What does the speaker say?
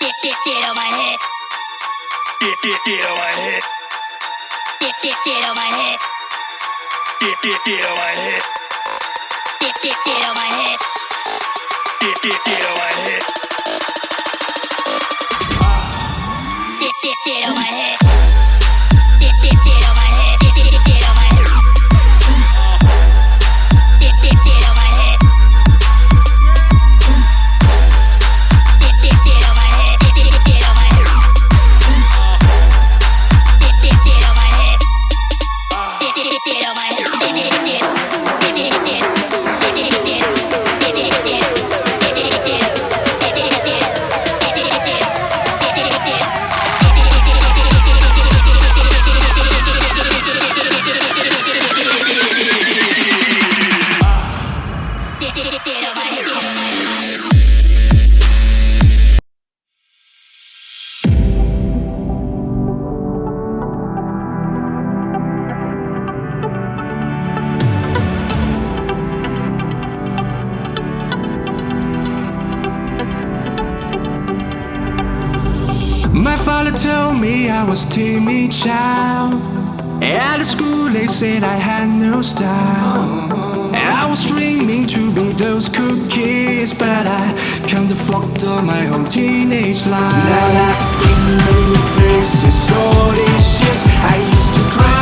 Get on my head. Get on my head. Get on my head. Get on my head. Get on my head. Get on my head. Get on my head. Get on my head. Get on my head. Get on my head. Get on my head. Get on my head. Get on my head. Get on my My father told me I was timid child. At school they said I had no style. I was dreaming to be those cool kids, but I kinda fucked up my whole teenage life. Now I've been many places, all these years I used to cry.